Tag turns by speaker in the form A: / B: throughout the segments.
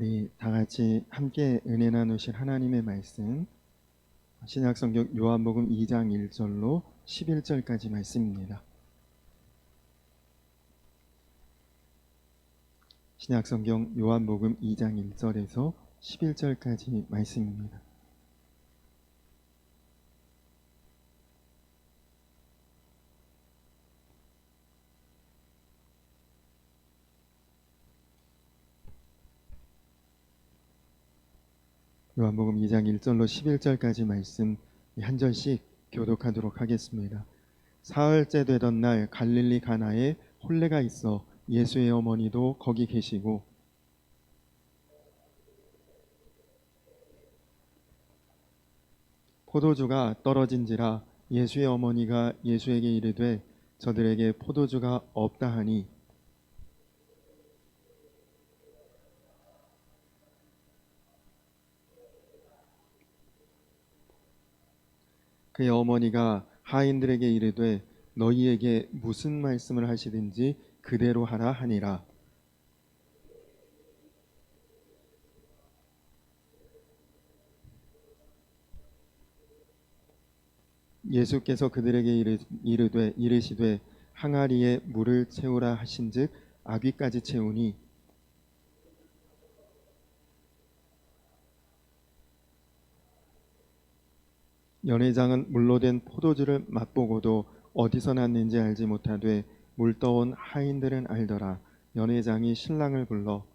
A: 우리 다 같이 함께 은혜 나누실 하나님의 말씀, 신약성경 요한복음 2장 1절로 11절까지 말씀입니다. 신약성경 요한복음 2장 1절에서 11절까지 말씀입니다. 요한복음 2장 1절로 11절까지 말씀 한 절씩 교독하도록 하겠습니다. 사흘째 되던 날 갈릴리 가나에 혼례가 있어 예수의 어머니도 거기 계시고 포도주가 떨어진지라 예수의 어머니가 예수에게 이르되 저들에게 포도주가 없다 하니 그의 어머니가 하인들에게 이르되 너희에게 무슨 말씀을 하시든지 그대로 하라 하니라. 예수께서 그들에게 이르시되 항아리에 물을 채우라 하신즉 아귀까지 채우니 연회장은 물로 된 포도주를 맛보고도 어디서 났는지 알지 못하되 물 떠온 하인들은 알더라. 연회장이 신랑을 불러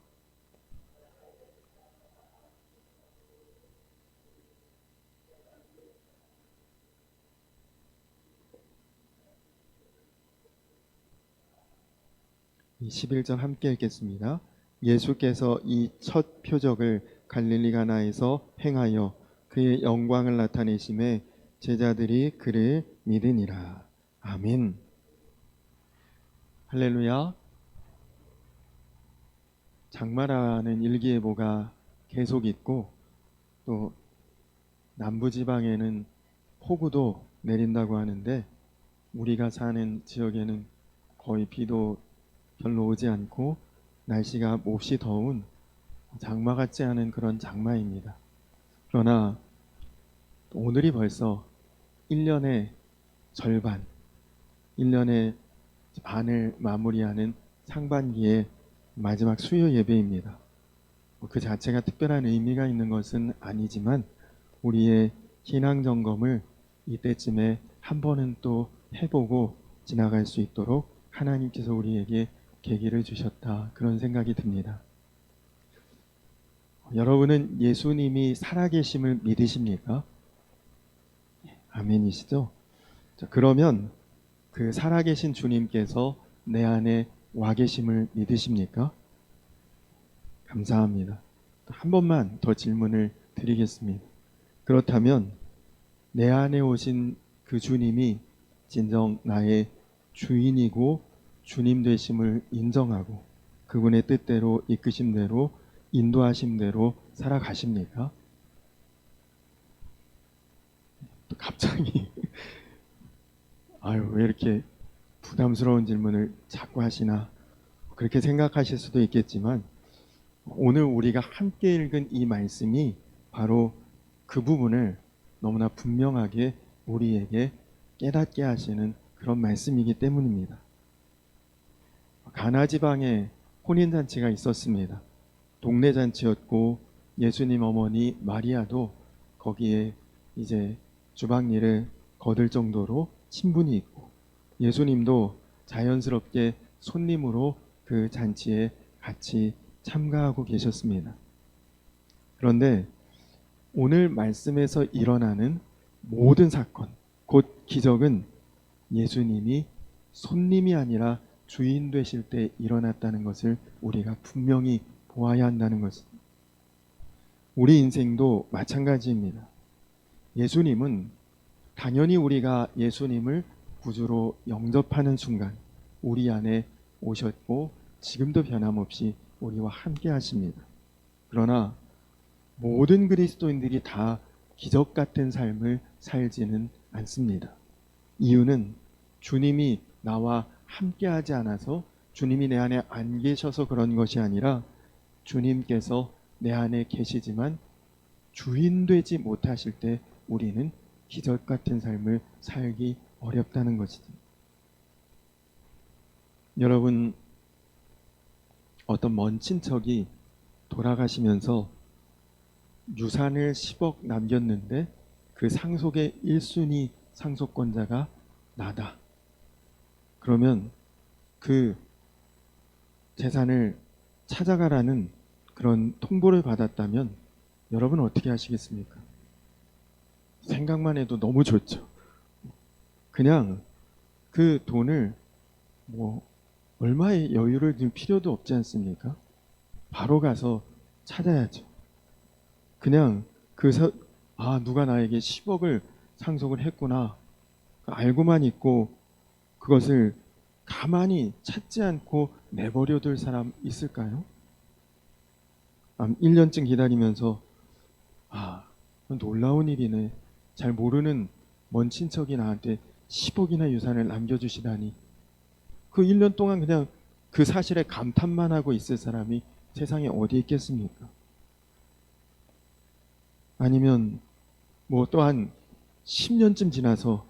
A: 이 11절 함께 읽겠습니다. 예수께서 이 첫 표적을 갈릴리 가나에서 행하여 그의 영광을 나타내심에 제자들이 그를 믿으니라. 아멘. 할렐루야. 장마라는 일기예보가 계속 있고 또 남부지방에는 폭우도 내린다고 하는데 우리가 사는 지역에는 거의 비도 별로 오지 않고 날씨가 몹시 더운 장마 같지 않은 그런 장마입니다. 그러나 오늘이 벌써 1년의 절반, 1년의 반을 마무리하는 상반기의 마지막 수요 예배입니다. 그 자체가 특별한 의미가 있는 것은 아니지만 우리의 신앙 점검을 이때쯤에 한 번은 또 해보고 지나갈 수 있도록 하나님께서 우리에게 계기를 주셨다, 그런 생각이 듭니다. 여러분은 예수님이 살아계심을 믿으십니까? 아멘이시죠? 자, 그러면 그 살아계신 주님께서 내 안에 와 계심을 믿으십니까? 감사합니다. 한 번만 더 질문을 드리겠습니다. 그렇다면 내 안에 오신 그 주님이 진정 나의 주인이고 주님 되심을 인정하고 그분의 뜻대로 이끄심대로 인도하심대로 살아가십니까? 또 갑자기 아유, 왜 이렇게 부담스러운 질문을 자꾸 하시나 그렇게 생각하실 수도 있겠지만 오늘 우리가 함께 읽은 이 말씀이 바로 그 부분을 너무나 분명하게 우리에게 깨닫게 하시는 그런 말씀이기 때문입니다. 가나 지방에 혼인잔치가 있었습니다. 동네 잔치였고 예수님 어머니 마리아도 거기에 이제 주방일을 거둘 정도로 친분이 있고 예수님도 자연스럽게 손님으로 그 잔치에 같이 참가하고 계셨습니다. 그런데 오늘 말씀에서 일어나는 모든 사건, 곧 기적은 예수님이 손님이 아니라 주인 되실 때 일어났다는 것을 우리가 분명히 보아야 한다는 것입니다. 우리 인생도 마찬가지입니다. 예수님은 당연히 우리가 예수님을 구주로 영접하는 순간 우리 안에 오셨고 지금도 변함없이 우리와 함께 하십니다. 그러나 모든 그리스도인들이 다 기적 같은 삶을 살지는 않습니다. 이유는 주님이 나와 함께 하지 않아서 주님이 내 안에 안 계셔서 그런 것이 아니라 주님께서 내 안에 계시지만 주인 되지 못하실 때 우리는 기적 같은 삶을 살기 어렵다는 것이죠. 여러분, 어떤 먼 친척이 돌아가시면서 유산을 10억 남겼는데 그 상속의 1순위 상속권자가 나다. 그러면 그 재산을 찾아가라는 그런 통보를 받았다면 여러분 어떻게 하시겠습니까? 생각만 해도 너무 좋죠. 그냥 그 돈을 뭐 얼마의 여유를 들 필요도 없지 않습니까? 바로 가서 찾아야죠. 그냥 누가 나에게 10억을 상속을 했구나 알고만 있고 그것을 가만히 찾지 않고 내버려둘 사람 있을까요? 1년쯤 기다리면서 놀라운 일이네. 잘 모르는 먼 친척이 나한테 10억이나 유산을 남겨주시다니. 그 1년 동안 그냥 그 사실에 감탄만 하고 있을 사람이 세상에 어디 있겠습니까? 아니면 뭐 또한 10년쯤 지나서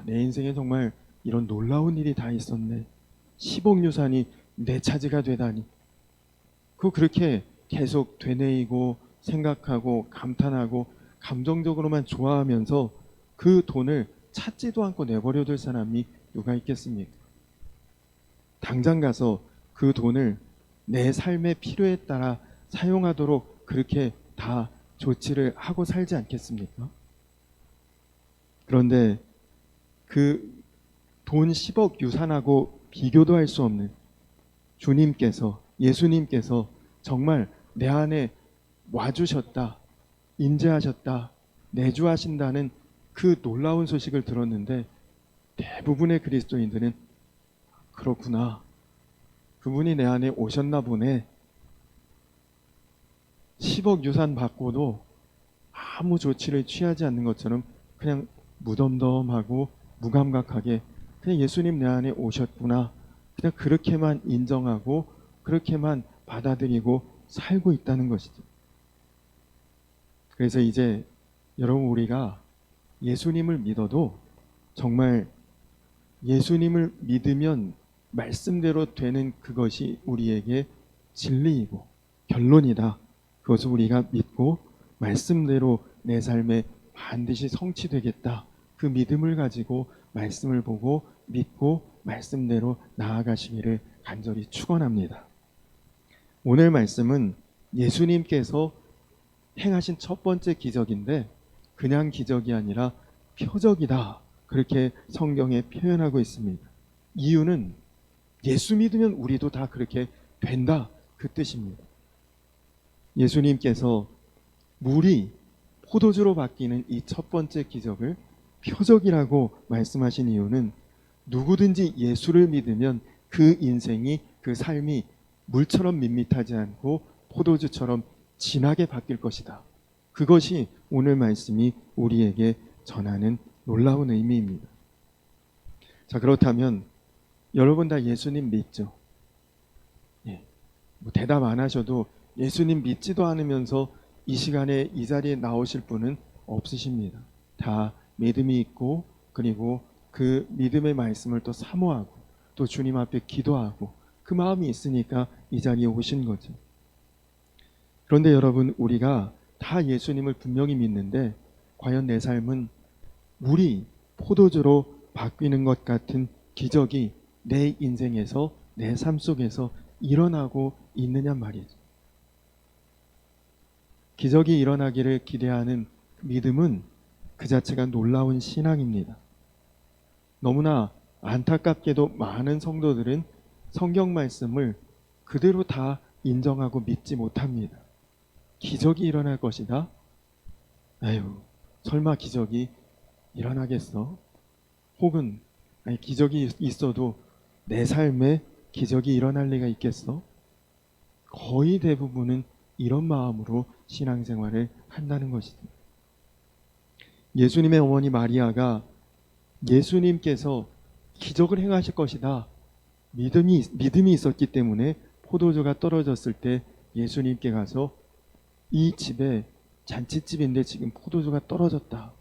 A: 내 인생에 정말 이런 놀라운 일이 다 있었네. 10억 유산이 내 차지가 되다니. 그렇게 계속 되뇌이고 생각하고 감탄하고 감정적으로만 좋아하면서 그 돈을 찾지도 않고 내버려둘 사람이 누가 있겠습니까? 당장 가서 그 돈을 내 삶의 필요에 따라 사용하도록 그렇게 다 조치를 하고 살지 않겠습니까? 그런데 그 돈 10억 유산하고 비교도 할 수 없는 주님께서, 예수님께서 정말 내 안에 와주셨다, 임재하셨다, 내주하신다는 그 놀라운 소식을 들었는데 대부분의 그리스도인들은 그렇구나, 그분이 내 안에 오셨나 보네, 10억 유산 받고도 아무 조치를 취하지 않는 것처럼 그냥 무덤덤하고 무감각하게 그냥 예수님 내 안에 오셨구나, 그냥 그렇게만 인정하고 그렇게만 받아들이고 살고 있다는 것이죠. 그래서 이제 여러분, 우리가 예수님을 믿어도 정말 예수님을 믿으면 말씀대로 되는 그것이 우리에게 진리이고 결론이다. 그것을 우리가 믿고 말씀대로 내 삶에 반드시 성취되겠다. 그 믿음을 가지고 말씀을 보고 믿고 말씀대로 나아가시기를 간절히 축원합니다. 오늘 말씀은 예수님께서 행하신 첫 번째 기적인데 그냥 기적이 아니라 표적이다. 그렇게 성경에 표현하고 있습니다. 이유는 예수 믿으면 우리도 다 그렇게 된다. 그 뜻입니다. 예수님께서 물이 포도주로 바뀌는 이 첫 번째 기적을 표적이라고 말씀하신 이유는 누구든지 예수를 믿으면 그 인생이, 그 삶이 물처럼 밋밋하지 않고 포도주처럼 진하게 바뀔 것이다. 그것이 오늘 말씀이 우리에게 전하는 놀라운 의미입니다. 자, 그렇다면 여러분 다 예수님 믿죠? 대답 안 하셔도 예수님 믿지도 않으면서 이 시간에 이 자리에 나오실 분은 없으십니다. 다 믿음이 있고 그리고 그 믿음의 말씀을 또 사모하고 또 주님 앞에 기도하고 그 마음이 있으니까 이 자리에 오신 거죠. 그런데 여러분, 우리가 다 예수님을 분명히 믿는데 과연 내 삶은 물이 포도주로 바뀌는 것 같은 기적이 내 인생에서, 내 삶 속에서 일어나고 있느냐 말이죠. 기적이 일어나기를 기대하는 믿음은 그 자체가 놀라운 신앙입니다. 너무나 안타깝게도 많은 성도들은 성경 말씀을 그대로 다 인정하고 믿지 못합니다. 기적이 일어날 것이다? 설마 기적이 일어나겠어? 혹은 기적이 있어도 내 삶에 기적이 일어날 리가 있겠어? 거의 대부분은 이런 마음으로 신앙생활을 한다는 것이죠. 예수님의 어머니 마리아가 예수님께서 기적을 행하실 것이다 믿음이 있었기 때문에 포도주가 떨어졌을 때 예수님께 가서 이 집에 잔칫집인데 지금 포도주가 떨어졌다.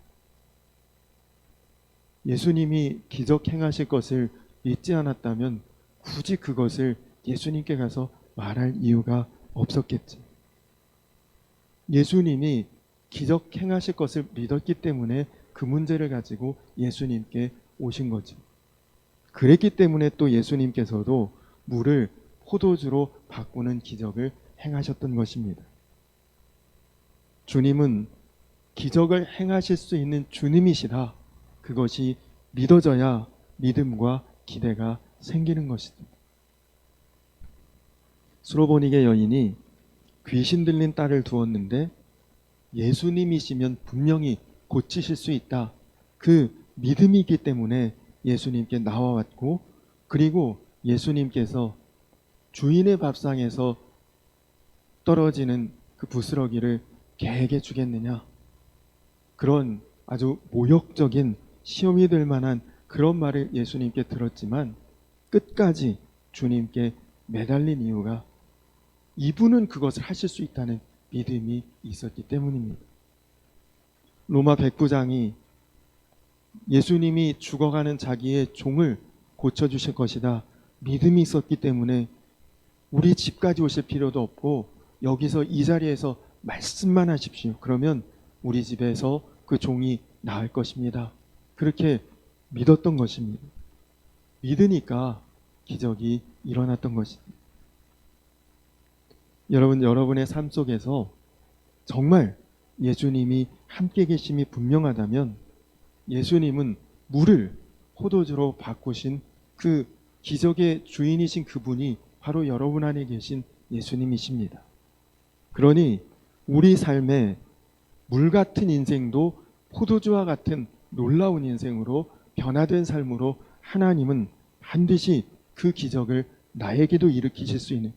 A: 예수님이 기적 행하실 것을 믿지 않았다면 굳이 그것을 예수님께 가서 말할 이유가 없었겠지. 예수님이 기적 행하실 것을 믿었기 때문에 그 문제를 가지고 예수님께 오신 거지. 그랬기 때문에 또 예수님께서도 물을 포도주로 바꾸는 기적을 행하셨던 것입니다. 주님은 기적을 행하실 수 있는 주님이시다. 그것이 믿어져야 믿음과 기대가 생기는 것이다. 수로보니게 여인이 귀신 들린 딸을 두었는데 예수님이시면 분명히 고치실 수 있다. 그 믿음이 있기 때문에 예수님께 나와왔고, 그리고 예수님께서 주인의 밥상에서 떨어지는 그 부스러기를 개에게 주겠느냐, 그런 아주 모욕적인 시험이 될 만한 그런 말을 예수님께 들었지만 끝까지 주님께 매달린 이유가 이분은 그것을 하실 수 있다는 믿음이 있었기 때문입니다. 로마 백부장이 예수님이 죽어가는 자기의 종을 고쳐주실 것이다 믿음이 있었기 때문에 우리 집까지 오실 필요도 없고 여기서 이 자리에서 말씀만 하십시오. 그러면 우리 집에서 그 종이 나을 것입니다. 그렇게 믿었던 것입니다. 믿으니까 기적이 일어났던 것입니다. 여러분의 삶 속에서 정말 예수님이 함께 계심이 분명하다면 예수님은 물을 포도주로 바꾸신 그 기적의 주인이신 그분이 바로 여러분 안에 계신 예수님이십니다. 그러니 우리 삶에 물 같은 인생도 포도주와 같은 놀라운 인생으로 변화된 삶으로 하나님은 반드시 그 기적을 나에게도 일으키실 수 있는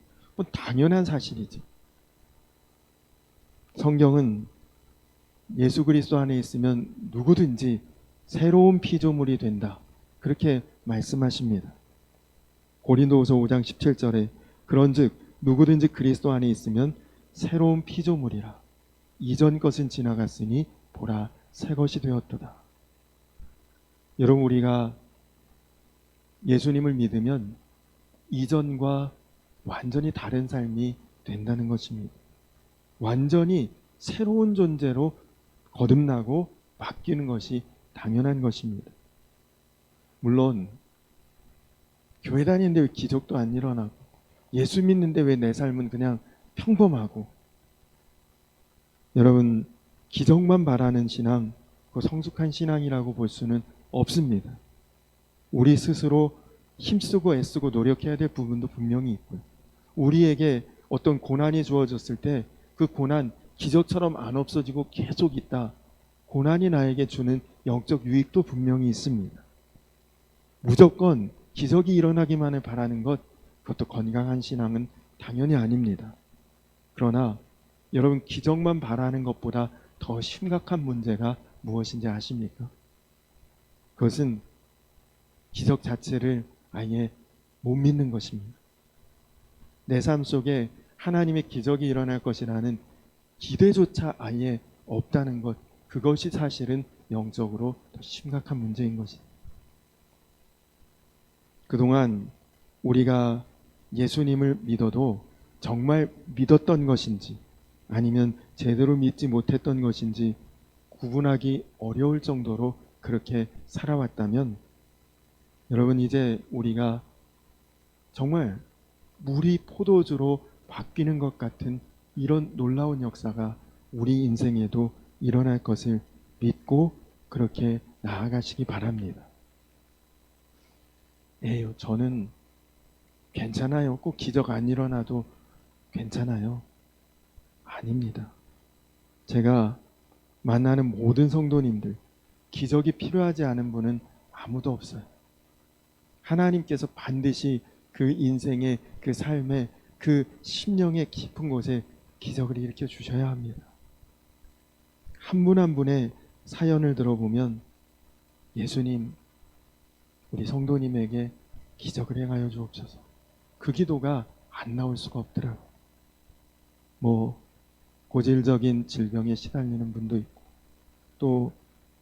A: 당연한 사실이지. 성경은 예수 그리스도 안에 있으면 누구든지 새로운 피조물이 된다. 그렇게 말씀하십니다. 고린도후서 5장 17절에 그런즉 누구든지 그리스도 안에 있으면 새로운 피조물이라. 이전 것은 지나갔으니 보라 새 것이 되었도다. 여러분, 우리가 예수님을 믿으면 이전과 완전히 다른 삶이 된다는 것입니다. 완전히 새로운 존재로 거듭나고 바뀌는 것이 당연한 것입니다. 물론 교회 다니는데 왜 기적도 안 일어나고 예수 믿는데 왜 내 삶은 그냥 평범하고, 여러분 기적만 바라는 신앙, 그 성숙한 신앙이라고 볼 수는 없습니다. 우리 스스로 힘쓰고 애쓰고 노력해야 될 부분도 분명히 있고요. 우리에게 어떤 고난이 주어졌을 때 그 고난 기적처럼 안 없어지고 계속 있다. 고난이 나에게 주는 영적 유익도 분명히 있습니다. 무조건 기적이 일어나기만을 바라는 것, 그것도 건강한 신앙은 당연히 아닙니다. 그러나 여러분, 기적만 바라는 것보다 더 심각한 문제가 무엇인지 아십니까? 그것은 기적 자체를 아예 못 믿는 것입니다. 내 삶 속에 하나님의 기적이 일어날 것이라는 기대조차 아예 없다는 것, 그것이 사실은 영적으로 더 심각한 문제인 것입니다. 그동안 우리가 예수님을 믿어도 정말 믿었던 것인지 아니면 제대로 믿지 못했던 것인지 구분하기 어려울 정도로 그렇게 살아왔다면, 여러분 이제 우리가 정말 물이 포도주로 바뀌는 것 같은 이런 놀라운 역사가 우리 인생에도 일어날 것을 믿고 그렇게 나아가시기 바랍니다. 에휴, 저는 괜찮아요. 꼭 기적 안 일어나도 괜찮아요. 아닙니다. 제가 만나는 모든 성도님들, 기적이 필요하지 않은 분은 아무도 없어요. 하나님께서 반드시 그 인생의 그 삶의 그 심령의 깊은 곳에 기적을 일으켜 주셔야 합니다. 한 분 한 분의 사연을 들어보면 예수님, 우리 성도님에게 기적을 행하여 주옵소서, 그 기도가 안 나올 수가 없더라고요. 고질적인 질병에 시달리는 분도 있고, 또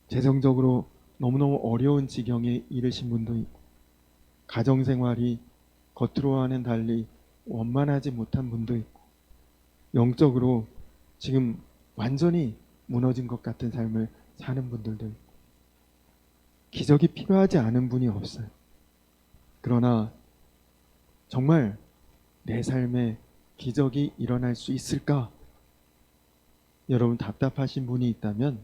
A: 재정적으로 너무너무 어려운 지경에 이르신 분도 있고, 가정생활이 겉으로와는 달리 원만하지 못한 분도 있고, 영적으로 지금 완전히 무너진 것 같은 삶을 사는 분들도 있고, 기적이 필요하지 않은 분이 없어요. 그러나 정말 내 삶에 기적이 일어날 수 있을까? 여러분 답답하신 분이 있다면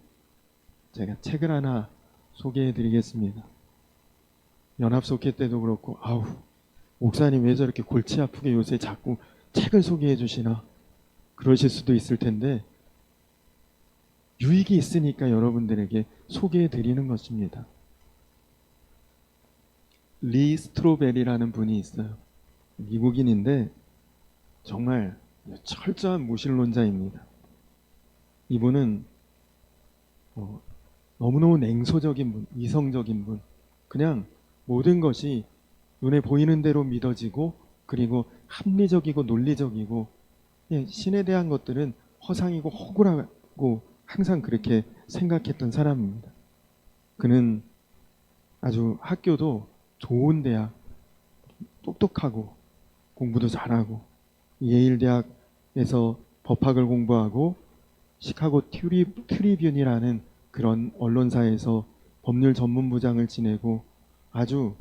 A: 제가 책을 하나 소개해 드리겠습니다. 연합속회 때도 그렇고, 아우, 목사님 왜 저렇게 골치 아프게 요새 자꾸 책을 소개해 주시나 그러실 수도 있을 텐데, 유익이 있으니까 여러분들에게 소개해 드리는 것입니다. 리 스트로베리라는 분이 있어요. 미국인인데 정말 철저한 무신론자입니다. 이분은 너무너무 냉소적인 분, 이성적인 분, 그냥 모든 것이 눈에 보이는 대로 믿어지고, 그리고 합리적이고 논리적이고, 신에 대한 것들은 허상이고 허구라고 항상 그렇게 생각했던 사람입니다. 그는 아주 학교도 좋은 대학, 똑똑하고 공부도 잘하고, 예일 대학에서 법학을 공부하고 시카고 트리뷴이라는 그런 언론사에서 법률 전문부장을 지내고, 아주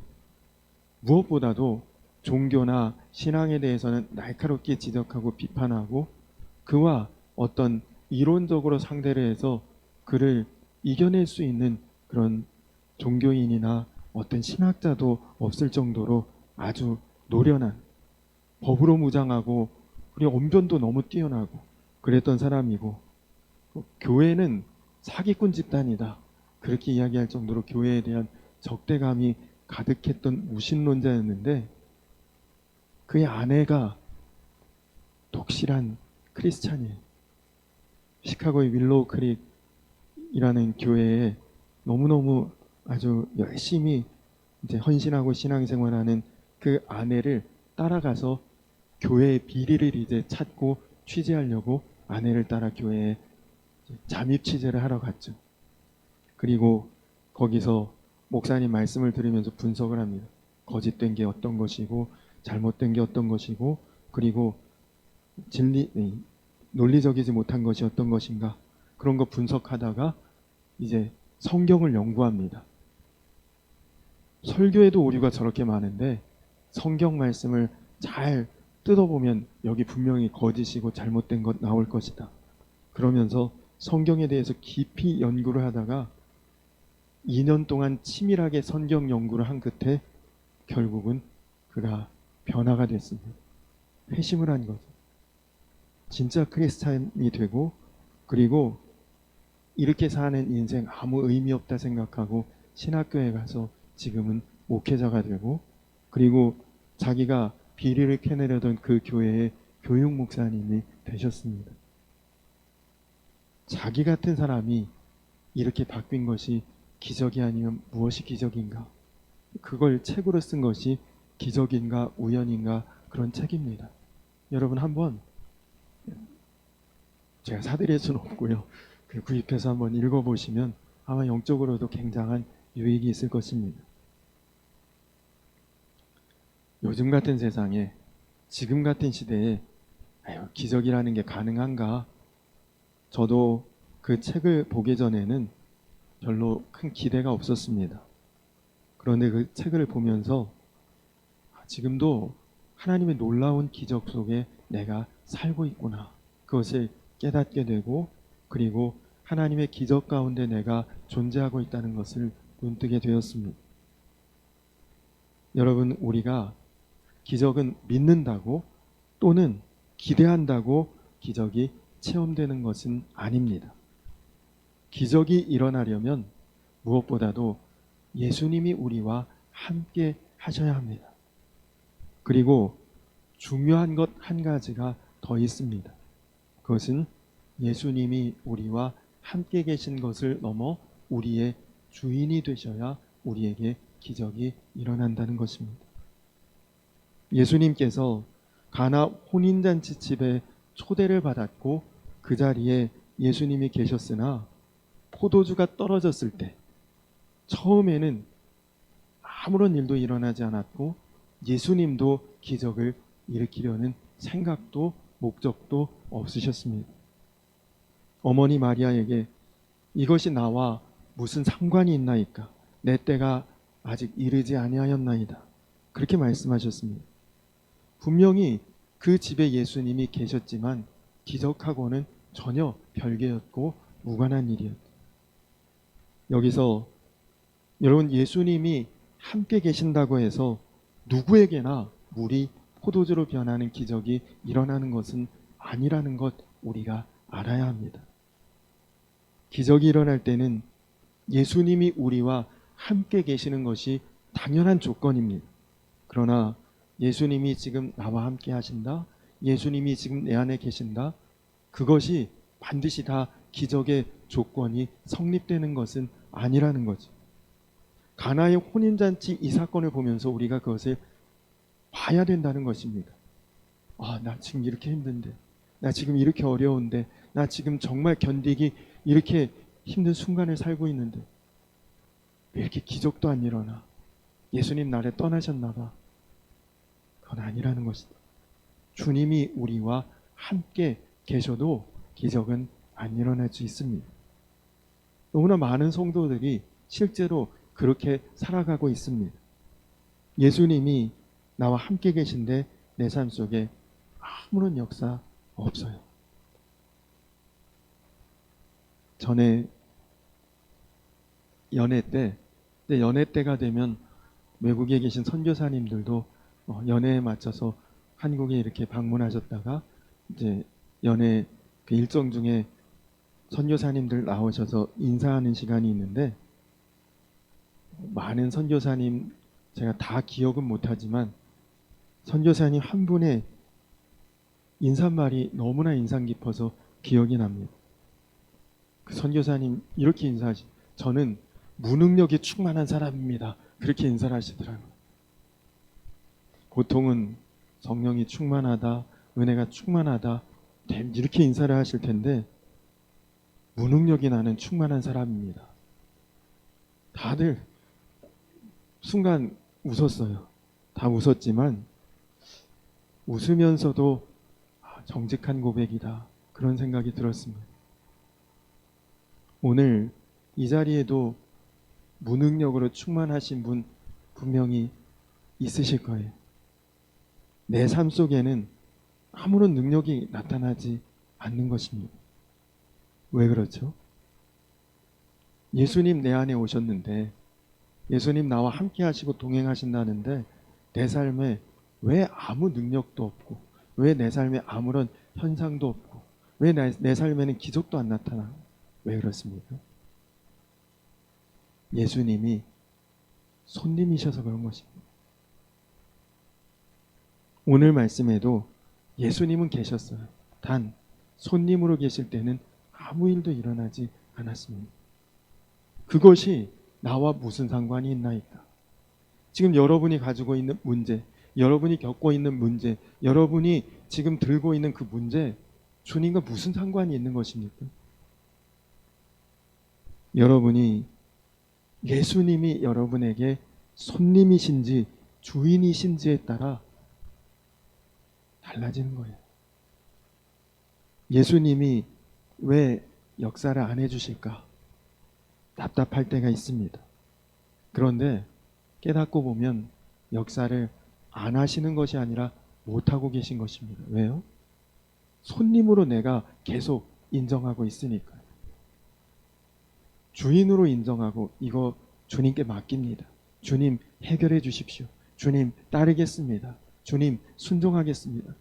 A: 무엇보다도 종교나 신앙에 대해서는 날카롭게 지적하고 비판하고, 그와 어떤 이론적으로 상대를 해서 그를 이겨낼 수 있는 그런 종교인이나 어떤 신학자도 없을 정도로 아주 노련한, 법으로 무장하고, 그리고 언변도 너무 뛰어나고 그랬던 사람이고, 교회는 사기꾼 집단이다 그렇게 이야기할 정도로 교회에 대한 적대감이 가득했던 무신론자였는데, 그의 아내가 독실한 크리스찬이에요. 시카고의 윌로우 크릭이라는 교회에 너무너무 아주 열심히 이제 헌신하고 신앙생활하는 그 아내를 따라가서 교회의 비리를 이제 찾고 취재하려고 아내를 따라 교회에 잠입 취재를 하러 갔죠. 그리고 거기서 목사님 말씀을 들으면서 분석을 합니다. 거짓된 게 어떤 것이고 잘못된 게 어떤 것이고, 그리고 논리적이지 못한 것이 어떤 것인가, 그런 거 분석하다가 이제 성경을 연구합니다. 설교에도 오류가 저렇게 많은데 성경 말씀을 잘 뜯어보면 여기 분명히 거짓이고 잘못된 것 나올 것이다. 그러면서 성경에 대해서 깊이 연구를 하다가 2년 동안 치밀하게 성경 연구를 한 끝에 결국은 그가 변화가 됐습니다. 회심을 한 거죠. 진짜 크리스찬이 되고, 그리고 이렇게 사는 인생 아무 의미 없다 생각하고 신학교에 가서 지금은 목회자가 되고, 그리고 자기가 비리를 캐내려던 그 교회의 교육 목사님이 되셨습니다. 자기 같은 사람이 이렇게 바뀐 것이 기적이 아니면 무엇이 기적인가? 그걸 책으로 쓴 것이 기적인가 우연인가, 그런 책입니다. 여러분 한번, 제가 사드릴 수는 없고요, 구입해서 한번 읽어보시면 아마 영적으로도 굉장한 유익이 있을 것입니다. 요즘 같은 세상에, 지금 같은 시대에 기적이라는 게 가능한가? 저도 그 책을 보기 전에는 별로 큰 기대가 없었습니다. 그런데 그 책을 보면서 지금도 하나님의 놀라운 기적 속에 내가 살고 있구나, 그것을 깨닫게 되고, 그리고 하나님의 기적 가운데 내가 존재하고 있다는 것을 눈뜨게 되었습니다. 여러분, 우리가 기적은 믿는다고 또는 기대한다고 기적이 체험되는 것은 아닙니다. 기적이 일어나려면 무엇보다도 예수님이 우리와 함께 하셔야 합니다. 그리고 중요한 것 한 가지가 더 있습니다. 그것은 예수님이 우리와 함께 계신 것을 넘어 우리의 주인이 되셔야 우리에게 기적이 일어난다는 것입니다. 예수님께서 가나 혼인잔치 집에 초대를 받았고 그 자리에 예수님이 계셨으나 포도주가 떨어졌을 때 처음에는 아무런 일도 일어나지 않았고 예수님도 기적을 일으키려는 생각도 목적도 없으셨습니다. 어머니 마리아에게 이것이 나와 무슨 상관이 있나이까? 내 때가 아직 이르지 아니하였나이다. 그렇게 말씀하셨습니다. 분명히 그 집에 예수님이 계셨지만 기적하고는 전혀 별개였고 무관한 일이었다. 여기서 여러분, 예수님이 함께 계신다고 해서 누구에게나 물이 포도주로 변하는 기적이 일어나는 것은 아니라는 것 우리가 알아야 합니다. 기적이 일어날 때는 예수님이 우리와 함께 계시는 것이 당연한 조건입니다. 그러나 예수님이 지금 나와 함께 하신다, 예수님이 지금 내 안에 계신다, 그것이 반드시 다 기적의 조건이 성립되는 것은 아니라는 거죠. 가나의 혼인잔치 이 사건을 보면서 우리가 그것을 봐야 된다는 것입니다. 아, 나 지금 이렇게 힘든데, 나 지금 이렇게 어려운데, 나 지금 정말 견디기 이렇게 힘든 순간을 살고 있는데 왜 이렇게 기적도 안 일어나? 예수님 나를 떠나셨나 봐. 그건 아니라는 것이다. 주님이 우리와 함께 계셔도 기적은 안 일어날 수 있습니다. 너무나 많은 성도들이 실제로 그렇게 살아가고 있습니다. 예수님이 나와 함께 계신데 내 삶 속에 아무런 역사 없어요. 전에 연애 때가 되면 외국에 계신 선교사님들도 연애에 맞춰서 한국에 이렇게 방문하셨다가 이제 연애 그 일정 중에 선교사님들 나오셔서 인사하는 시간이 있는데, 많은 선교사님 제가 다 기억은 못하지만 선교사님 한 분의 인사말이 너무나 인상 깊어서 기억이 납니다. 그 선교사님 이렇게 인사하시, 저는 무능력이 충만한 사람입니다. 그렇게 인사를 하시더라고요. 보통은 성령이 충만하다, 은혜가 충만하다 이렇게 인사를 하실 텐데 무능력이 나는 충만한 사람입니다. 다들 순간 웃었어요. 다 웃었지만 웃으면서도 정직한 고백이다, 그런 생각이 들었습니다. 오늘 이 자리에도 무능력으로 충만하신 분 분명히 있으실 거예요. 내 삶 속에는 아무런 능력이 나타나지 않는 것입니다. 왜 그렇죠? 예수님 내 안에 오셨는데, 예수님 나와 함께 하시고 동행하신다는데 내 삶에 왜 아무 능력도 없고, 왜 내 삶에 아무런 현상도 없고, 왜 내 삶에는 기적도 안 나타나? 왜 그렇습니까? 예수님이 손님이셔서 그런 것입니다. 오늘 말씀에도 예수님은 계셨어요. 단 손님으로 계실 때는 아무 일도 일어나지 않았습니다. 그것이 나와 무슨 상관이 있나이까? 지금 여러분이 가지고 있는 문제, 여러분이 겪고 있는 문제, 여러분이 지금 들고 있는 그 문제, 주님과 무슨 상관이 있는 것입니까? 여러분이 예수님이 여러분에게 손님이신지 주인이신지에 따라 달라지는 거예요. 예수님이 왜 역사를 안 해주실까? 답답할 때가 있습니다. 그런데 깨닫고 보면 역사를 안 하시는 것이 아니라 못하고 계신 것입니다. 왜요? 손님으로 내가 계속 인정하고 있으니까요. 주인으로 인정하고 이거 주님께 맡깁니다. 주님 해결해 주십시오. 주님 따르겠습니다. 주님 순종하겠습니다.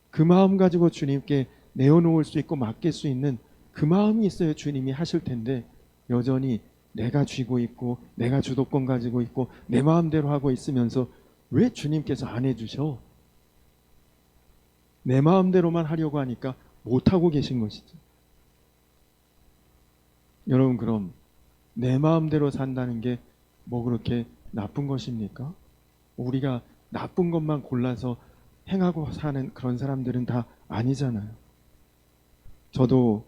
A: 그 마음 가지고 주님께 내어놓을 수 있고 맡길 수 있는 그 마음이 있어야 주님이 하실 텐데, 여전히 내가 쥐고 있고 내가 주도권 가지고 있고 내 마음대로 하고 있으면서 왜 주님께서 안 해주셔? 내 마음대로만 하려고 하니까 못하고 계신 것이죠. 여러분, 그럼 내 마음대로 산다는 게 뭐 그렇게 나쁜 것입니까? 우리가 나쁜 것만 골라서 행하고 사는 그런 사람들은 다 아니잖아요. 저도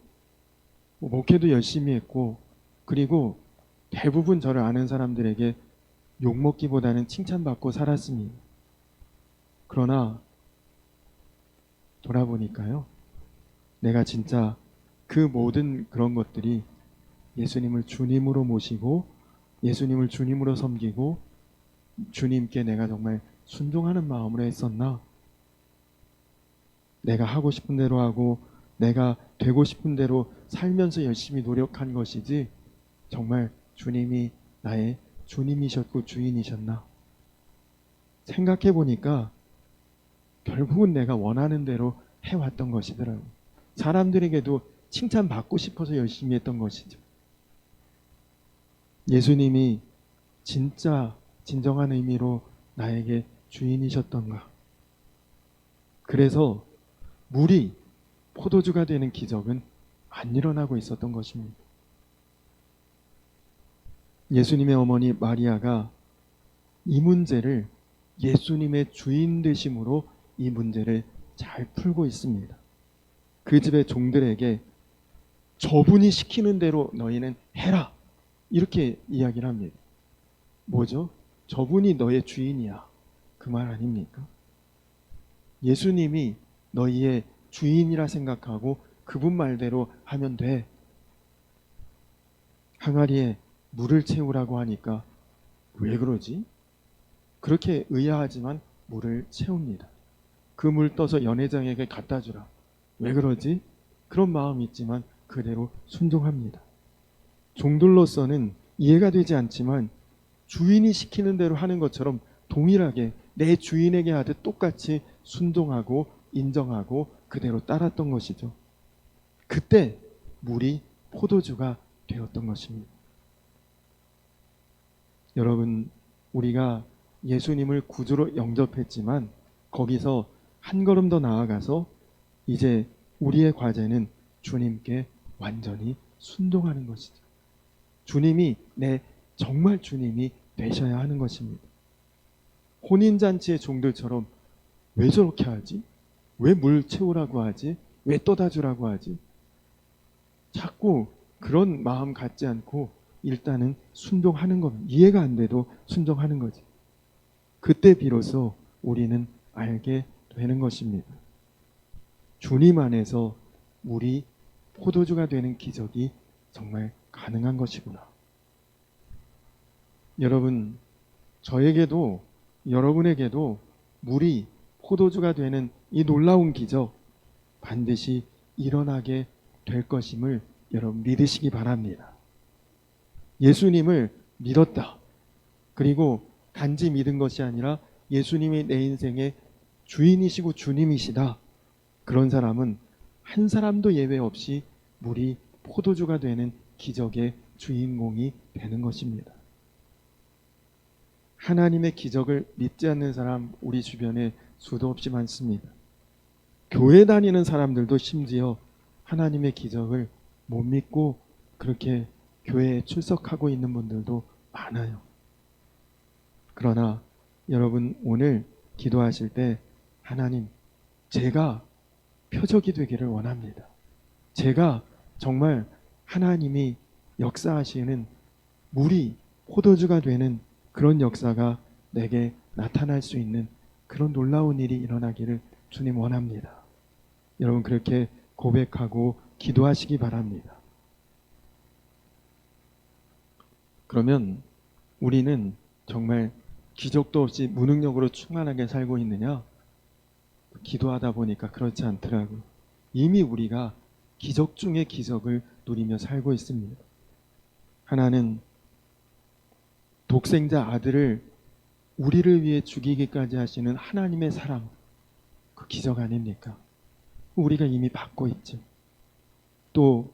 A: 목회도 열심히 했고, 그리고 대부분 저를 아는 사람들에게 욕먹기보다는 칭찬받고 살았습니다. 그러나 돌아보니까요, 내가 진짜 그 모든 그런 것들이 예수님을 주님으로 모시고 예수님을 주님으로 섬기고 주님께 내가 정말 순종하는 마음으로 했었나? 내가 하고 싶은 대로 하고 내가 되고 싶은 대로 살면서 열심히 노력한 것이지 정말 주님이 나의 주님이셨고 주인이셨나? 생각해 보니까 결국은 내가 원하는 대로 해왔던 것이더라고요. 사람들에게도 칭찬받고 싶어서 열심히 했던 것이죠. 예수님이 진짜 진정한 의미로 나에게 주인이셨던가? 그래서 물이 포도주가 되는 기적은 안 일어나고 있었던 것입니다. 예수님의 어머니 마리아가 이 문제를 예수님의 주인 되심으로 이 문제를 잘 풀고 있습니다. 그 집의 종들에게 저분이 시키는 대로 너희는 해라, 이렇게 이야기를 합니다. 뭐죠? 저분이 너의 주인이야, 그 말 아닙니까? 예수님이 너희의 주인이라 생각하고 그분 말대로 하면 돼. 항아리에 물을 채우라고 하니까 왜 그러지? 그렇게 의아하지만 물을 채웁니다. 그 물 떠서 연회장에게 갖다 주라. 왜 그러지? 그런 마음이 있지만 그대로 순종합니다. 종들로서는 이해가 되지 않지만 주인이 시키는 대로 하는 것처럼 동일하게 내 주인에게 하듯 똑같이 순종하고 인정하고 그대로 따랐던 것이죠. 그때 물이 포도주가 되었던 것입니다. 여러분, 우리가 예수님을 구주로 영접했지만 거기서 한 걸음 더 나아가서 이제 우리의 과제는 주님께 완전히 순종하는 것이죠. 주님이 정말 주님이 되셔야 하는 것입니다. 혼인잔치의 종들처럼 왜 저렇게 하지? 왜 물 채우라고 하지? 왜 떠다 주라고 하지? 자꾸 그런 마음 갖지 않고 일단은 순종하는 겁니다. 이해가 안 돼도 순종하는 거지. 그때 비로소 우리는 알게 되는 것입니다. 주님 안에서 우리 포도주가 되는 기적이 정말 가능한 것이구나. 여러분, 저에게도 여러분에게도 물이 포도주가 되는 이 놀라운 기적 반드시 일어나게 될 것임을 여러분 믿으시기 바랍니다. 예수님을 믿었다. 그리고 단지 믿은 것이 아니라 예수님이 내 인생의 주인이시고 주님이시다. 그런 사람은 한 사람도 예외 없이 물이 포도주가 되는 기적의 주인공이 되는 것입니다. 하나님의 기적을 믿지 않는 사람 우리 주변에 수도 없이 많습니다. 교회 다니는 사람들도 심지어 하나님의 기적을 못 믿고 그렇게 교회에 출석하고 있는 분들도 많아요. 그러나 여러분 오늘 기도하실 때 하나님, 제가 표적이 되기를 원합니다. 제가 정말 하나님이 역사하시는 물이 포도주가 되는 그런 역사가 내게 나타날 수 있는 그런 놀라운 일이 일어나기를 주님 원합니다. 여러분 그렇게 고백하고 기도하시기 바랍니다. 그러면 우리는 정말 기적도 없이 무능력으로 충만하게 살고 있느냐? 기도하다 보니까 그렇지 않더라고요. 이미 우리가 기적 중의 기적을 누리며 살고 있습니다. 하나는 독생자 아들을 우리를 위해 죽이기까지 하시는 하나님의 사랑, 그 기적 아닙니까? 우리가 이미 받고 있죠. 또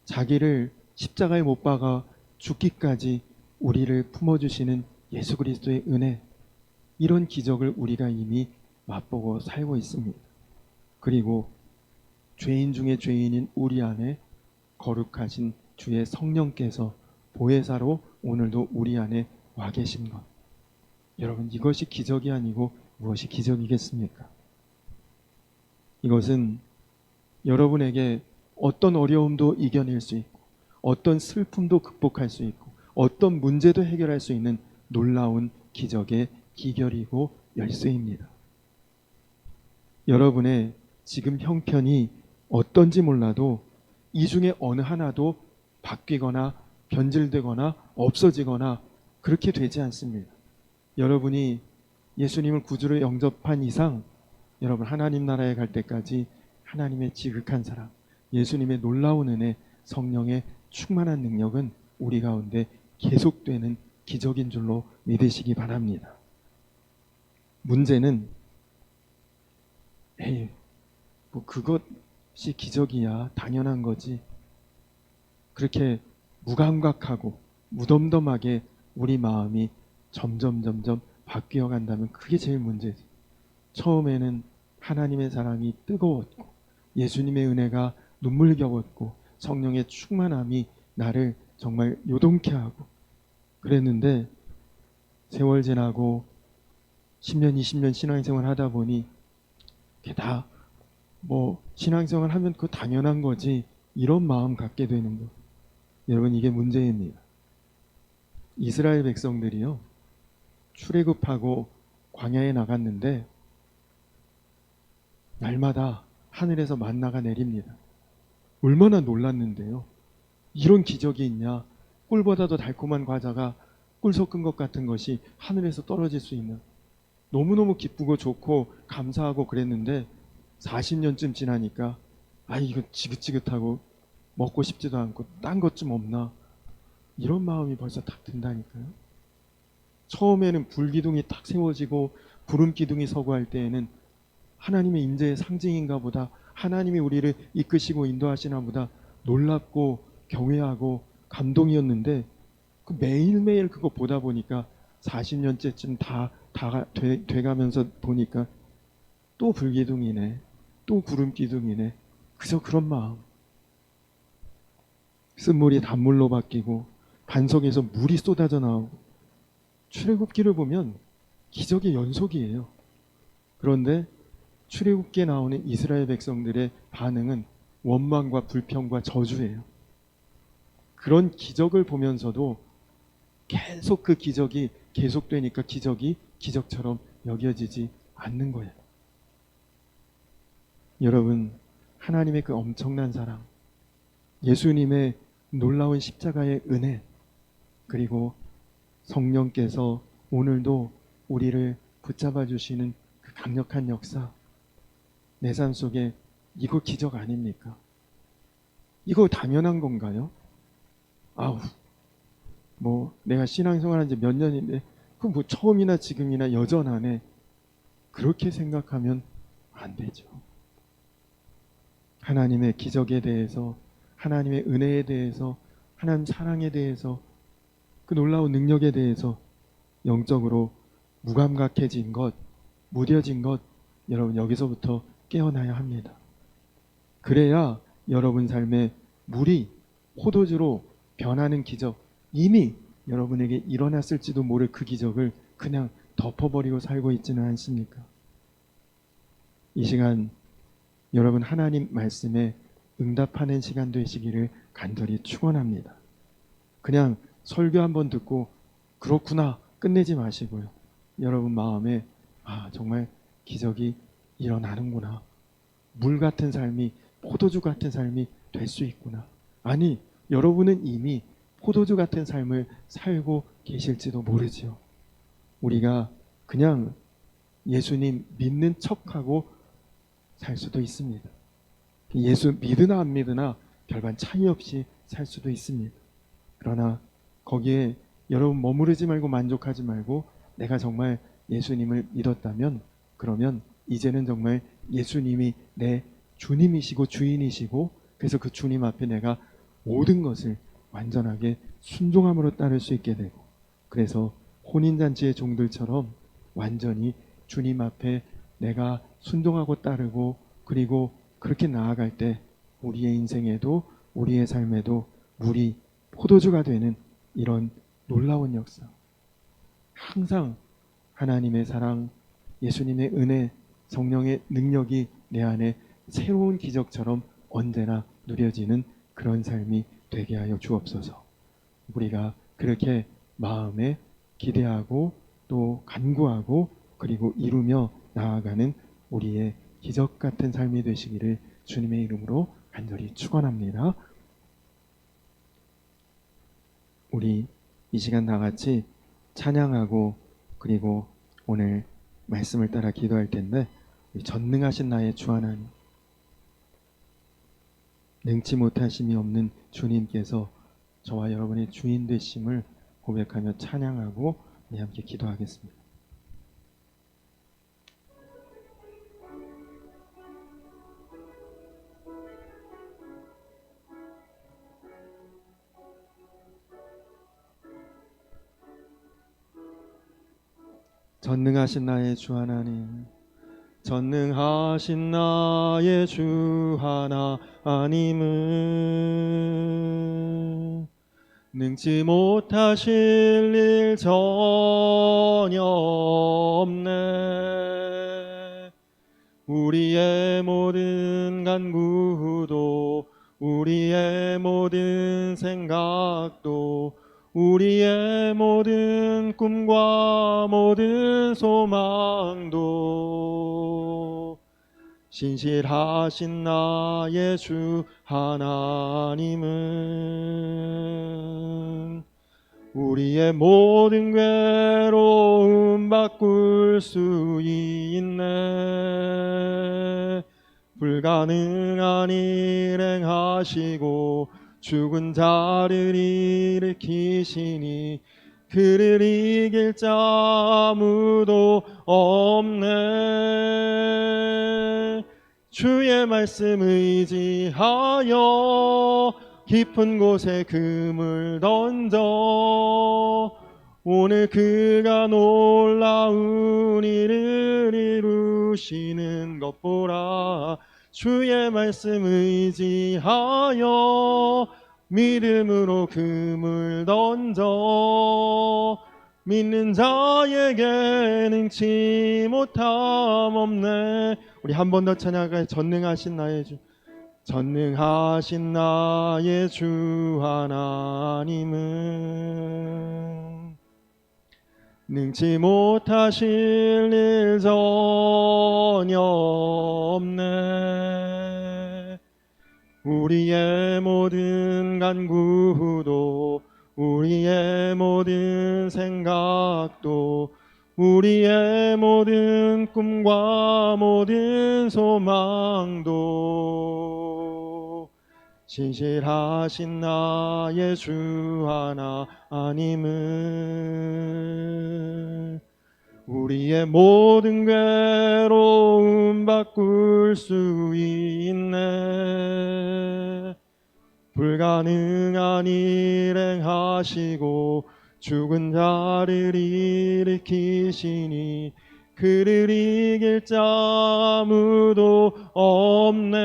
A: 자기를 십자가에 못 박아 죽기까지 우리를 품어주시는 예수 그리스도의 은혜, 이런 기적을 우리가 이미 맛보고 살고 있습니다. 그리고 죄인 중에 죄인인 우리 안에 거룩하신 주의 성령께서 보혜사로 오늘도 우리 안에 와 계신 것, 여러분 이것이 기적이 아니고 무엇이 기적이겠습니까? 이것은 여러분에게 어떤 어려움도 이겨낼 수 있고 어떤 슬픔도 극복할 수 있고 어떤 문제도 해결할 수 있는 놀라운 기적의 기결이고 열쇠입니다. 여러분의 지금 형편이 어떤지 몰라도 이 중에 어느 하나도 바뀌거나 변질되거나 없어지거나 그렇게 되지 않습니다. 여러분이 예수님을 구주로 영접한 이상 여러분 하나님 나라에 갈 때까지 하나님의 지극한 사랑, 예수님의 놀라운 은혜, 성령의 충만한 능력은 우리 가운데 계속되는 기적인 줄로 믿으시기 바랍니다. 문제는 뭐 그것이 기적이야 당연한 거지, 그렇게 무감각하고 무덤덤하게 우리 마음이 점점 바뀌어 간다면 그게 제일 문제지. 처음에는 하나님의 사랑이 뜨거웠고 예수님의 은혜가 눈물겨웠고 성령의 충만함이 나를 정말 요동케 하고 그랬는데 세월 지나고 10년 20년 신앙생활 하다 보니 그게 다 뭐 신앙생활 하면 그거 당연한 거지 이런 마음 갖게 되는 거. 여러분 이게 문제입니다. 이스라엘 백성들이요 출애굽하고 광야에 나갔는데 날마다 하늘에서 만나가 내립니다. 얼마나 놀랐는데요. 이런 기적이 있냐. 꿀보다도 달콤한 과자가 꿀 섞은 것 같은 것이 하늘에서 떨어질 수 있는, 너무너무 기쁘고 좋고 감사하고 그랬는데 40년쯤 지나니까 이거 지긋지긋하고 먹고 싶지도 않고 딴 것 좀 없나, 이런 마음이 벌써 딱 든다니까요. 처음에는 불기둥이 딱 세워지고 구름기둥이 서고 할 때에는 하나님의 임재의 상징인가 보다, 하나님이 우리를 이끄시고 인도하시나 보다 놀랍고 경외하고 감동이었는데 그 매일매일 그거 보다 보니까 40년째쯤 다 돼가면서 보니까 또 불기둥이네, 또 구름기둥이네. 그저 그런 마음. 쓴물이 단물로 바뀌고 반석에서 물이 쏟아져 나오고, 출애굽기를 보면 기적의 연속이에요. 그런데 출애굽기에 나오는 이스라엘 백성들의 반응은 원망과 불평과 저주예요. 그런 기적을 보면서도 계속 그 기적이 계속되니까 기적이 기적처럼 여겨지지 않는 거예요. 여러분, 하나님의 그 엄청난 사랑, 예수님의 놀라운 십자가의 은혜, 그리고 성령께서 오늘도 우리를 붙잡아 주시는 그 강력한 역사, 내 삶 속에 이거 기적 아닙니까? 이거 당연한 건가요? 뭐 내가 신앙생활한 지 몇 년인데 그 뭐 처음이나 지금이나 여전하네, 그렇게 생각하면 안 되죠. 하나님의 기적에 대해서, 하나님의 은혜에 대해서, 하나님 사랑에 대해서, 그 놀라운 능력에 대해서 영적으로 무감각해진 것, 무뎌진 것, 여러분 여기서부터 깨어나야 합니다. 그래야 여러분 삶에 물이 포도주로 변하는 기적, 이미 여러분에게 일어났을지도 모를 그 기적을 그냥 덮어버리고 살고 있지는 않습니까? 이 시간 여러분 하나님 말씀에 응답하는 시간 되시기를 간절히 축원합니다. 그냥 설교 한번 듣고 그렇구나 끝내지 마시고요. 여러분 마음에 정말 기적이 일어나는구나, 물 같은 삶이, 포도주 같은 삶이 될 수 있구나. 아니, 여러분은 이미 포도주 같은 삶을 살고 계실지도 모르지요. 우리가 그냥 예수님 믿는 척하고 살 수도 있습니다. 예수 믿으나 안 믿으나 별반 차이 없이 살 수도 있습니다. 그러나 거기에 여러분 머무르지 말고 만족하지 말고, 내가 정말 예수님을 믿었다면 그러면 이제는 정말 예수님이 내 주님이시고 주인이시고, 그래서 그 주님 앞에 내가 모든 것을 완전하게 순종함으로 따를 수 있게 되고, 그래서 혼인잔치의 종들처럼 완전히 주님 앞에 내가 순종하고 따르고, 그리고 그렇게 나아갈 때 우리의 인생에도 우리의 삶에도 물이 포도주가 되는 이런 놀라운 역사, 항상 하나님의 사랑, 예수님의 은혜, 성령의 능력이 내 안에 새로운 기적처럼 언제나 누려지는 그런 삶이 되게 하여 주옵소서. 우리가 그렇게 마음에 기대하고 또 간구하고 그리고 이루며 나아가는 우리의 기적 같은 삶이 되시기를 주님의 이름으로 간절히 축원합니다. 우리 이 시간 다 같이 찬양하고 그리고 오늘 말씀을 따라 기도할 텐데, 전능하신 나의 주 하나님, 능치 못하심이 없는 주님께서 저와 여러분의 주인 되심을 고백하며 찬양하고 우리 함께 기도하겠습니다. 전능하신 나의 주 하나님, 전능하신 나의 주 하나님은 능치 못하실 일 전혀 없네. 우리의 모든 간구도 우리의 모든 생각도 우리의 모든 꿈과 모든 소망도 신실하신 나의 주 하나님은 우리의 모든 괴로움 바꿀 수 있네. 불가능한 일 행하시고 죽은 자를 일으키시니 그를 이길 자 아무도 없네. 주의 말씀 의지하여 깊은 곳에 금을 던져 오늘 그가 놀라운 일을 이루시는 것 보라. 주의 말씀 의지하여 믿음으로 금을 던져 믿는 자에게 능치 못함 없네. 우리 한 번 더 찬양할까요? 전능하신 나의 주, 전능하신 나의 주 하나님은 능치 못하실 일 전혀 없네. 우리의 모든 간구도 우리의 모든 생각도 우리의 모든 꿈과 모든 소망도 신실하신 나의 주 하나님은 우리의 모든 괴로움 바꿀 수 있네. 불가능한 일 행하시고 죽은 자를 일으키시니 그를 이길 자 아무도 없네.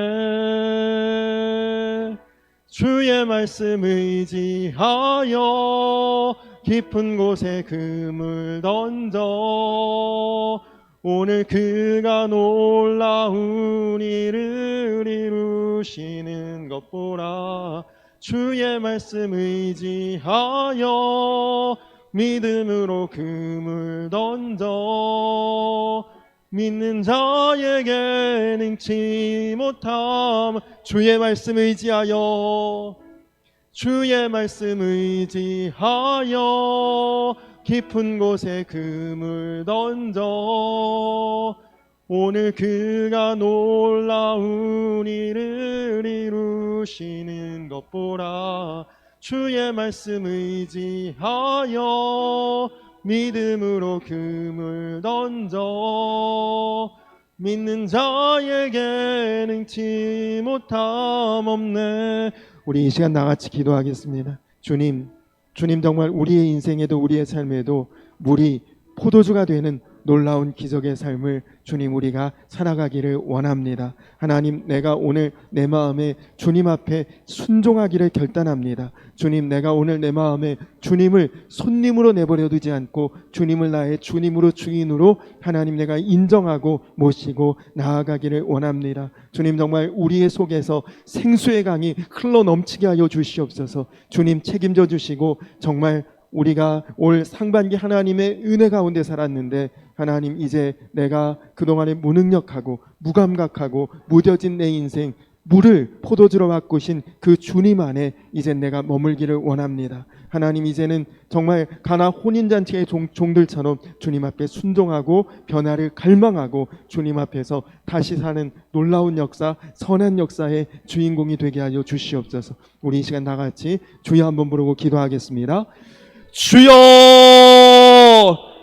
A: 주의 말씀 의지하여 깊은 곳에 금을 던져 오늘 그가 놀라운 일을 이루시는 것 보라. 주의 말씀 의지하여 믿음으로 금을 던져 믿는 자에게 능치 못함. 주의 말씀 의지하여 주의 말씀 의지하여 깊은 곳에 금을 던져 오늘 그가 놀라운 일을 이루시는 것 보라. 주의 말씀 의지하여 믿음으로 금을 던져 믿는 자에게 능치 못함 없네. 우리 이 시간 나같이 기도하겠습니다. 주님 정말 우리의 인생에도 우리의 삶에도 물이 포도주가 되는 놀라운 기적의 삶을 주님 우리가 살아가기를 원합니다. 하나님, 내가 오늘 내 마음에 주님 앞에 순종하기를 결단합니다. 주님, 내가 오늘 내 마음에 주님을 손님으로 내버려 두지 않고 주님을 나의 주님으로 주인으로 하나님 내가 인정하고 모시고 나아가기를 원합니다. 주님, 정말 우리의 속에서 생수의 강이 흘러 넘치게 하여 주시옵소서. 주님, 책임져 주시고 정말 우리가 올 상반기 하나님의 은혜 가운데 살았는데 하나님, 이제 내가 그동안에 무능력하고 무감각하고 무뎌진 내 인생, 물을 포도주로 바꾸신 그 주님 안에 이제 내가 머물기를 원합니다. 하나님, 이제는 정말 가나 혼인잔치의 종들처럼 주님 앞에 순종하고 변화를 갈망하고 주님 앞에서 다시 사는 놀라운 역사, 선한 역사의 주인공이 되게 하여 주시옵소서. 우리 이 시간 다 같이 주여 한번 부르고 기도하겠습니다. 주여!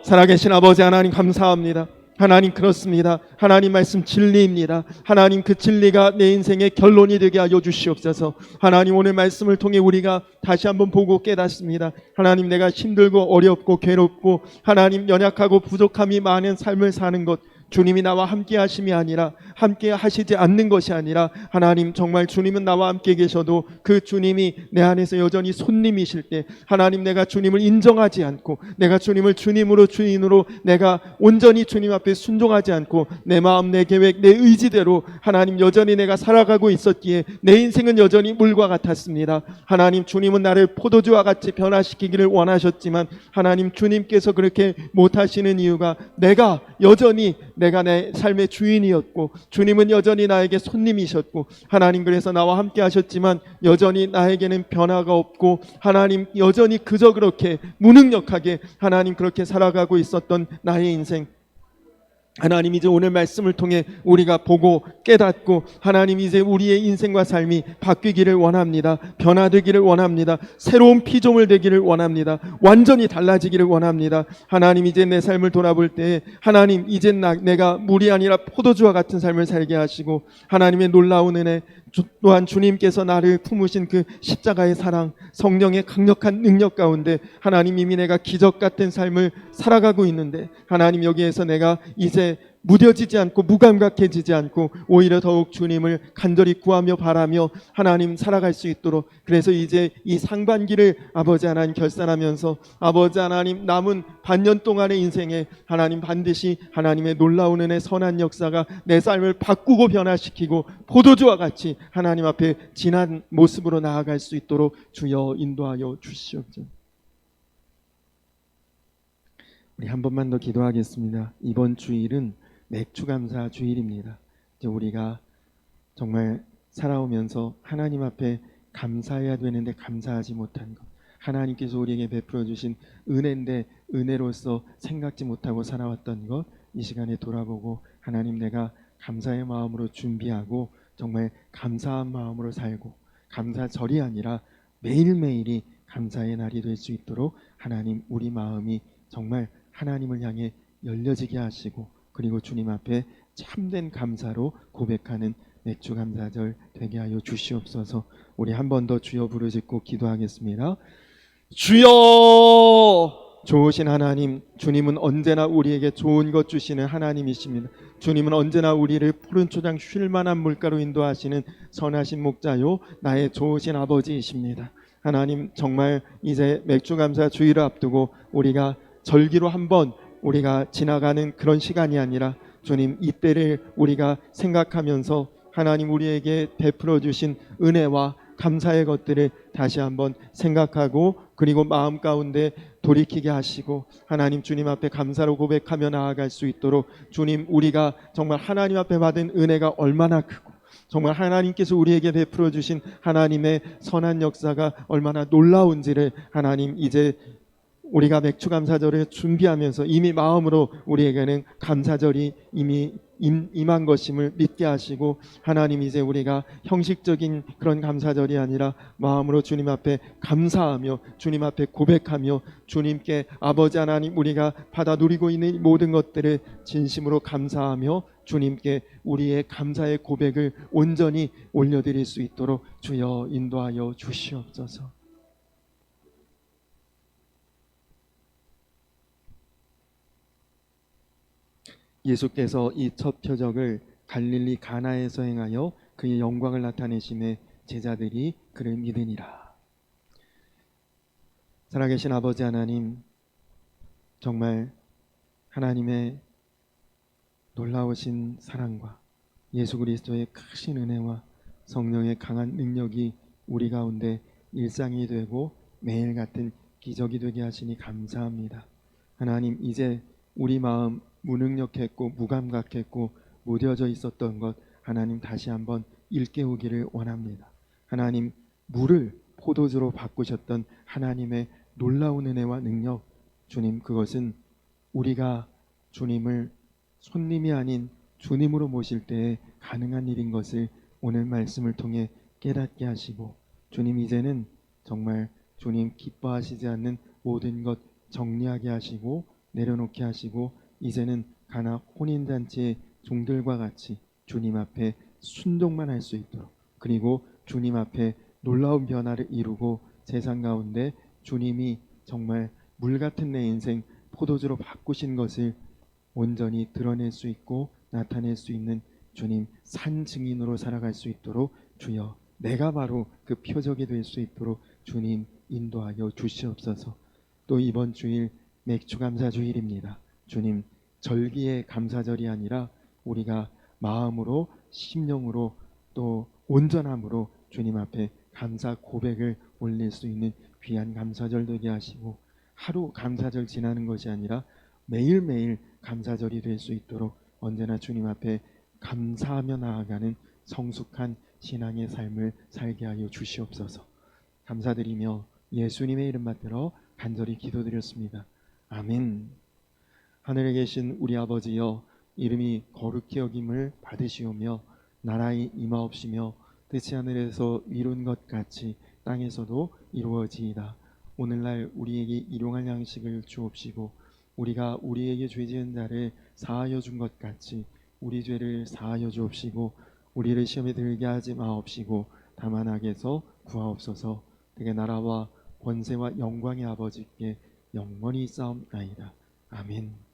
A: 살아계신 아버지 하나님, 감사합니다. 하나님, 그렇습니다. 하나님 말씀 진리입니다. 하나님, 그 진리가 내 인생의 결론이 되게 하여 주시옵소서. 하나님, 오늘 말씀을 통해 우리가 다시 한번 보고 깨닫습니다. 하나님, 내가 힘들고 어렵고 괴롭고 하나님 연약하고 부족함이 많은 삶을 사는 것, 주님이 나와 함께 하심이 아니라 함께 하시지 않는 것이 아니라 하나님, 정말 주님은 나와 함께 계셔도 그 주님이 내 안에서 여전히 손님이실 때 하나님, 내가 주님을 인정하지 않고 내가 주님을 주님으로 주인으로 내가 온전히 주님 앞에 순종하지 않고 내 마음 내 계획 내 의지대로 하나님 여전히 내가 살아가고 있었기에 내 인생은 여전히 물과 같았습니다. 하나님, 주님은 나를 포도주와 같이 변화시키기를 원하셨지만 하나님, 주님께서 그렇게 못하시는 이유가 내가 여전히 내가 내 삶의 주인이었고 주님은 여전히 나에게 손님이셨고 하나님, 그래서 나와 함께 하셨지만 여전히 나에게는 변화가 없고 하나님, 여전히 그저 그렇게 무능력하게 하나님 그렇게 살아가고 있었던 나의 인생, 하나님, 이제 오늘 말씀을 통해 우리가 보고 깨닫고 하나님, 이제 우리의 인생과 삶이 바뀌기를 원합니다. 변화되기를 원합니다. 새로운 피조물 되기를 원합니다. 완전히 달라지기를 원합니다. 하나님, 이제 내 삶을 돌아볼 때 하나님, 이제 내가 물이 아니라 포도주와 같은 삶을 살게 하시고 하나님의 놀라운 은혜, 또한 주님께서 나를 품으신 그 십자가의 사랑, 성령의 강력한 능력 가운데 하나님, 이미 내가 기적 같은 삶을 살아가고 있는데 하나님, 여기에서 내가 이제 무뎌지지 않고 무감각해지지 않고 오히려 더욱 주님을 간절히 구하며 바라며 하나님 살아갈 수 있도록, 그래서 이제 이 상반기를 아버지 하나님 결산하면서 아버지 하나님 남은 반년 동안의 인생에 하나님 반드시 하나님의 놀라운 은혜 선한 역사가 내 삶을 바꾸고 변화시키고 포도주와 같이 하나님 앞에 진한 모습으로 나아갈 수 있도록 주여 인도하여 주시옵소서. 우리 한 번만 더 기도하겠습니다. 이번 주일은 맥주감사 주일입니다. 이제 우리가 정말 살아오면서 하나님 앞에 감사해야 되는데 감사하지 못한 것, 하나님께서 우리에게 베풀어 주신 은혜인데 은혜로서 생각지 못하고 살아왔던 것, 이 시간에 돌아보고 하나님, 내가 감사의 마음으로 준비하고 정말 감사한 마음으로 살고 감사절이 아니라 매일매일이 감사의 날이 될 수 있도록 하나님, 우리 마음이 정말 하나님을 향해 열려지게 하시고 그리고 주님 앞에 참된 감사로 고백하는 맥주 감사절 되게 하여 주시옵소서. 우리 한 번 더 주여 부르짖고 기도하겠습니다. 주여! 좋으신 하나님, 주님은 언제나 우리에게 좋은 것 주시는 하나님이십니다. 주님은 언제나 우리를 푸른 초장 쉴 만한 물가로 인도하시는 선하신 목자요 나의 좋으신 아버지이십니다. 하나님, 정말 이제 맥주 감사 주일을 앞두고 우리가 절기로 한번 우리가 지나가는 그런 시간이 아니라 주님, 이때를 우리가 생각하면서 하나님 우리에게 베풀어 주신 은혜와 감사의 것들을 다시 한번 생각하고 그리고 마음 가운데 돌이키게 하시고 하나님, 주님 앞에 감사로 고백하며 나아갈 수 있도록 주님, 우리가 정말 하나님 앞에 받은 은혜가 얼마나 크고 정말 하나님께서 우리에게 베풀어 주신 하나님의 선한 역사가 얼마나 놀라운지를 하나님, 이제 우리가 맥주 감사절을 준비하면서 이미 마음으로 우리에게는 감사절이 이미 임한 것임을 믿게 하시고 하나님, 이제 우리가 형식적인 그런 감사절이 아니라 마음으로 주님 앞에 감사하며 주님 앞에 고백하며 주님께 아버지 하나님, 우리가 받아 누리고 있는 모든 것들을 진심으로 감사하며 주님께 우리의 감사의 고백을 온전히 올려드릴 수 있도록 주여 인도하여 주시옵소서. 예수께서 이 첫 표적을 갈릴리 가나에서 행하여 그의 영광을 나타내심에 제자들이 그를 믿으니라. 살아계신 아버지 하나님, 정말 하나님의 놀라우신 사랑과 예수 그리스도의 크신 은혜와 성령의 강한 능력이 우리 가운데 일상이 되고 매일 같은 기적이 되게 하시니 감사합니다. 하나님, 이제 우리 마음 무능력했고 무감각했고 무뎌져 있었던 것 하나님 다시 한번 일깨우기를 원합니다. 하나님, 물을 포도주로 바꾸셨던 하나님의 놀라운 은혜와 능력, 주님, 그것은 우리가 주님을 손님이 아닌 주님으로 모실 때에 가능한 일인 것을 오늘 말씀을 통해 깨닫게 하시고, 주님, 이제는 정말 주님 기뻐하시지 않는 모든 것 정리하게 하시고 내려놓게 하시고, 이제는 가나 혼인잔치의 종들과 같이 주님 앞에 순종만 할 수 있도록, 그리고 주님 앞에 놀라운 변화를 이루고 세상 가운데 주님이 정말 물 같은 내 인생 포도주로 바꾸신 것을 온전히 드러낼 수 있고 나타낼 수 있는 주님 산 증인으로 살아갈 수 있도록 주여, 내가 바로 그 표적이 될 수 있도록 주님 인도하여 주시옵소서. 또 이번 주일 맥주 감사 주일입니다. 주님, 절기의 감사절이 아니라 우리가 마음으로 심령으로 또 온전함으로 주님 앞에 감사 고백을 올릴 수 있는 귀한 감사절 되게 하시고, 하루 감사절 지나는 것이 아니라 매일매일 감사절이 될 수 있도록 언제나 주님 앞에 감사하며 나아가는 성숙한 신앙의 삶을 살게 하여 주시옵소서. 감사드리며 예수님의 이름 받들어 간절히 기도드렸습니다. 아멘. 하늘에 계신 우리 아버지여, 이름이 거룩히 여김을 받으시오며 나라의 임하옵시며 뜻이 하늘에서 이룬 것 같이 땅에서도 이루어지이다. 오늘날 우리에게 일용할 양식을 주옵시고, 우리가 우리에게 죄 지은 자를 사하여 준 것 같이 우리 죄를 사하여 주옵시고, 우리를 시험에 들게 하지 마옵시고 다만 악에서 구하옵소서. 그의 나라와 권세와 영광의 아버지께 영원히 싸움나이다. 아멘.